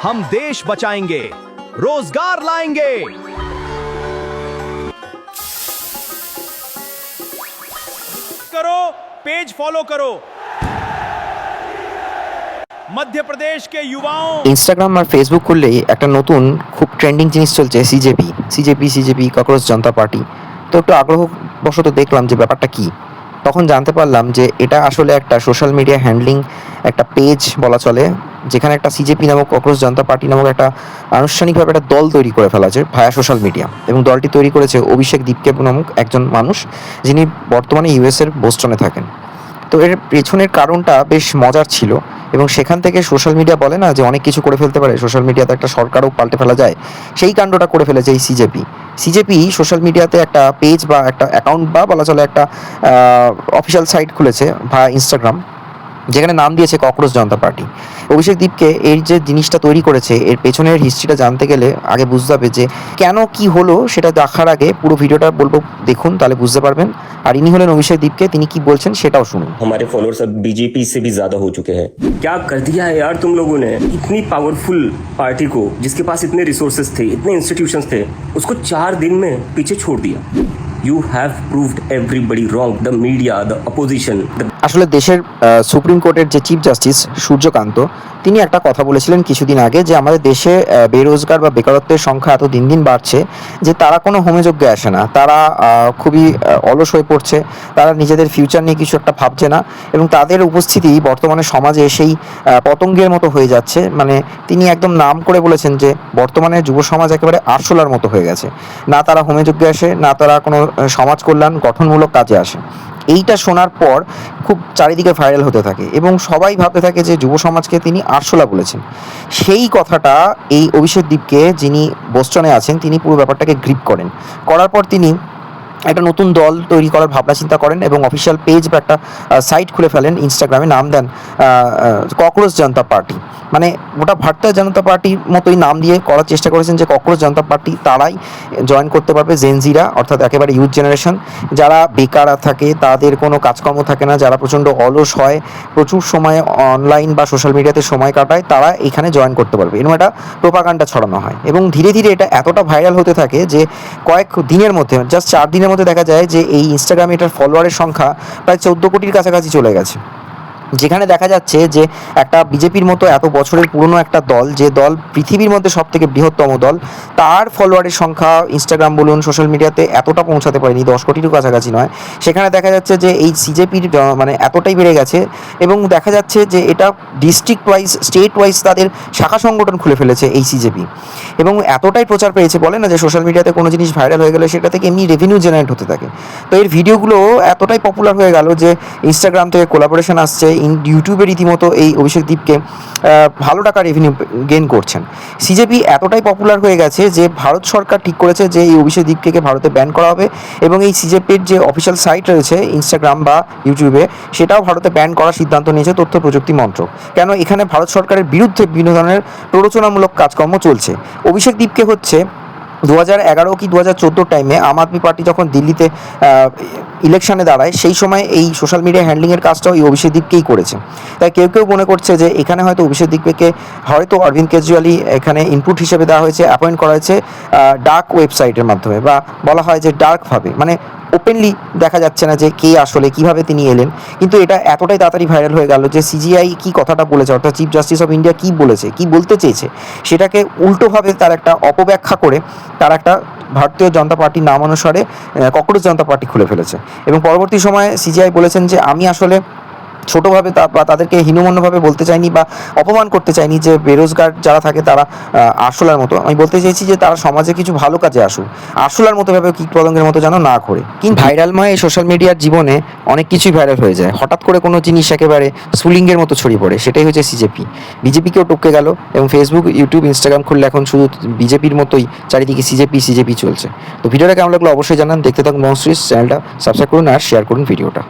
हम देश बचाएंगे, रोजगार लाएंगे। करो, पेज फॉलो करो। मध्य प्रदेश के युवाओं ইনস্টাগ্রাম আর ফেসবুক করলেই একটা নতুন খুব ট্রেন্ডিং জিনিস চলছে সিজেপি ককরোচ জনতা পার্টি। তো একটু আগ্রহবশত দেখলাম যে ব্যাপারটা কি। তখন জানতে পারলাম যে এটা আসলে একটা সোশ্যাল মিডিয়া হ্যান্ডলিং একটা পেজ বলা চলে, যেখানে একটা সিজেপি নামক ককরোচ জনতা পার্টি নামক একটা আনুষ্ঠানিকভাবে একটা দল তৈরি করে ফেলা হয়েছে ভায়া সোশ্যাল মিডিয়া। এবং দলটি তৈরি করেছে অভিষেক দীপকে নামক একজন মানুষ, যিনি বর্তমানে ইউএসের বোস্টনে থাকেন। তো এর পেছনের কারণটা বেশ মজার ছিল, এবং সেখান থেকে সোশ্যাল মিডিয়া বলে না যে অনেক কিছু করে ফেলতে পারে, সোশ্যাল মিডিয়াতে একটা সরকারও পাল্টে ফেলা যায়, সেই কাণ্ডটা করে ফেলেছে এই সিজেপি সোশ্যাল মিডিয়াতে একটা পেজ বা একটা অ্যাকাউন্ট বা বলা চলে একটা অফিসিয়াল সাইট খুলেছে ভায়া ইনস্টাগ্রাম, যেখানে নাম দিয়েছে ককরোচ জনতা পার্টি। অভিষেক দীপকে এই যে জিনিসটা তৈরি করেছে, এর পেছনের হিস্ট্রিটা জানতে গেলে আগে বুঝতে হবে যে কেন কি হলো। সেটা দেখার আগে পুরো ভিডিওটা বলবো, দেখুন, তাহলে বুঝতে পারবেন। আর ইনি হলেন অভিষেক দীপকে, তিনি কি বলছেন সেটাও শুনুন। हमारे फॉलोअर्स अब बीजेपी से भी ज्यादा हो चुके हैं। क्या कर दिया है यार तुम लोगों ने, इतनी पावरफुल पार्टी को, जिसके पास इतने रिसोर्सेज थे, इतने इंस्टीट्यूशंस थे, उसको 4 दिन में पीछे छोड़ दिया। You have proved everybody wrong, the media, the opposition. আসলে দেশের সুপ্রিম কোর্টের যে চিফ জাস্টিস সূর্যকান্ত, তিনি একটা কথা বলেছিলেন কিছুদিন আগে যে আমাদের দেশে বেরোজগার বা বেকারত্বের সংখ্যা এত দিন দিন বাড়ছে যে তারা কোনো হোমেযজ্ঞে আসে না, তারা খুবই অলস হয়ে পড়ছে, তারা নিজেদের ফিউচার নিয়ে কিছু একটা ভাবছে না, এবং তাদের উপস্থিতি বর্তমানে সমাজে সেই পতঙ্গের মতো হয়ে যাচ্ছে। মানে তিনি একদম নাম করে বলেছেন যে বর্তমানে যুব সমাজ একেবারে আরশোলার মতো হয়ে গেছে, না তারা হোমেযজ্ঞে আসে, না তারা কোনো সমাজ কল্যাণ গঠনমূলক কাজে আসে। এইটা শোনার পর খুব চারিদিকে ভাইরাল হতে থাকে এবং সবাই ভাবতে থাকে যে যুব সমাজকে তিনি আরশোলা বলেছেন। সেই কথাটা এই অভিষেক দীপকে, যিনি বোস্টনে আছেন, তিনি পুরো ব্যাপারটাকে গ্রিপ করেন। করার পর তিনি একটা নতুন দল তৈরি করার ভাবনা চিন্তা করেন এবং অফিসিয়াল পেজ বা একটা সাইট খুলে ফেলেন ইনস্টাগ্রামে, নাম দেন ককরোচ জনতা পার্টি। মানে ওটা ভারতীয় জনতা পার্টির মতোই নাম দিয়ে করার চেষ্টা করেছেন যে ককরোচ জনতা পার্টি তারাই জয়েন করতে পারবে, জেনজিরা, অর্থাৎ একেবারে ইউথ জেনারেশন, যারা বেকার থাকে, তাদের কোনো কাজকর্ম থাকে না, যারা প্রচণ্ড অলস হয়, প্রচুর সময় অনলাইন বা সোশ্যাল মিডিয়াতে সময় কাটায়, তারা এখানে জয়েন করতে পারবে। এরকম একটা প্রোপাগান্ডা ছড়ানো হয় এবং ধীরে ধীরে এটা এতটা ভাইরাল হতে থাকে যে কয়েক দিনের মধ্যে, জাস্ট 4 দিনের মধ্যে দেখা যায় যে এই ইনস্টাগ্রামে এটার ফলোয়ারের সংখ্যা প্রায় 14 কোটির কাছাকাছি চলে গেছে। যেখানে দেখা যাচ্ছে যে একটা বিজেপির মতো এত বছরের পুরনো একটা দল, যে দল পৃথিবীর মধ্যে সব থেকে বৃহত্তম দল, তার ফলোয়ারের সংখ্যা ইনস্টাগ্রাম বলুন সোশ্যাল মিডিয়াতে এতটা পৌঁছাতে পারেনি, 10 কোটিরও কাছাকাছি নয়। সেখানে দেখা যাচ্ছে যে এই সিজেপির মানে এতটাই বেড়ে গেছে এবং দেখা যাচ্ছে যে এটা ডিস্ট্রিক্ট ওয়াইজ, স্টেট ওয়াইজ তাদের শাখা সংগঠন খুলে ফেলেছে এই সিজেপি, এবং এতটাই প্রচার পেয়েছে, বলে না যে সোশ্যাল মিডিয়াতে কোনো জিনিস ভাইরাল হয়ে গেলে সেটা থেকে এমনি রেভিনিউ জেনারেট হতে থাকে। তো এর ভিডিওগুলো এতটাই পপুলার হয়ে গেল যে ইনস্টাগ্রাম থেকে কোলাবোরেশন আসছে, ইউটিউবে রীতিমতো এই অভিষেক দীপকে ভালো টাকা রেভিনিউ গেইন করছেন। সিজেপি এতটাই পপুলার হয়ে গেছে যে ভারত সরকার ঠিক করেছে যে এই অভিষেক দীপকে ভারতে ব্যান করা হবে, এবং এই সিজেপির যে অফিসিয়াল সাইট রয়েছে ইনস্টাগ্রাম বা ইউটিউবে, সেটাও ভারতে ব্যান করার সিদ্ধান্ত নিয়েছে তথ্য প্রযুক্তি মন্ত্রক। কেন, এখানে ভারত সরকারের বিরুদ্ধে বিভিন্ন ধরনের প্ররোচনামূলক কাজকর্ম চলছে। অভিষেক দীপকে হচ্ছে 2011 কি 2014 টাইমে আম আদমি পার্টি যখন দিল্লিতে ইলেকশনে দাঁড়ায়, সেই সময় এই সোশ্যাল মিডিয়া হ্যান্ডলিংয়ের কাজটাও এই অভিষেক দীপকেই করেছে। তাই কেউ কেউ মনে করছে যে এখানে হয়তো অভিষেক দীপকে হয়তো অরবিন্দ কেজরিওয়ালই এখানে ইনপুট হিসেবে দেওয়া হয়েছে, অ্যাপয়েন্ট করা হয়েছে ডার্ক ওয়েবসাইটের মাধ্যমে, বা বলা হয় যে ডার্কভাবে, মানে ওপেনলি দেখা যাচ্ছে না যে কে আসলে কীভাবে তিনি এলেন। কিন্তু এটা এতটাই তাড়াতাড়ি ভাইরাল হয়ে গেল যে সিজিআই কী কথাটা বলেছে, অর্থাৎ চিফ জাস্টিস অফ ইন্ডিয়া কী বলেছে, কী বলতে চেয়েছে, সেটাকে উল্টোভাবে তার একটা অপব্যাখ্যা করে তার একটা ভারতীয় জনতা পার্টির নাম অনুসারে ককরোচ জনতা পার্টি খুলে ফেলেছে। এবং পরবর্তী সময়ে সিজিআই বলেছেন যে আমি আসলে ছোটোভাবে বা তাদেরকে হীনমন্যভাবে বলতে চাইনি বা অপমান করতে চাইনি যে বেরোজগার যারা থাকে তারা আরশোলার মতো, আমি বলতে চেয়েছি যে তারা সমাজে কিছু ভালো কাজে আসুক, আরশোলার মতো ভাবে কীট পতঙ্গের মতো যেন না করে। কিন্তু ভাইরালময় এই সোশ্যাল মিডিয়ার জীবনে অনেক কিছুই ভাইরাল হয়ে যায়, হঠাৎ করে কোনো জিনিস একেবারে স্ফুলিঙ্গের মতো ছড়িয়ে পড়ে, সেটাই হচ্ছে বিজেপিকেও টপকে গেল। এবং ফেসবুক, ইউটিউব, ইনস্টাগ্রাম খুললে এখন শুধু বিজেপির মতোই চারিদিকে সিজেপি চলছে। তো ভিডিওটা কেমন লাগলো অবশ্যই জানান। দেখতে থাকুন মনস্ট্রিস, চ্যানেলটা সাবস্ক্রাইব করুন আর শেয়ার করুন ভিডিওটা।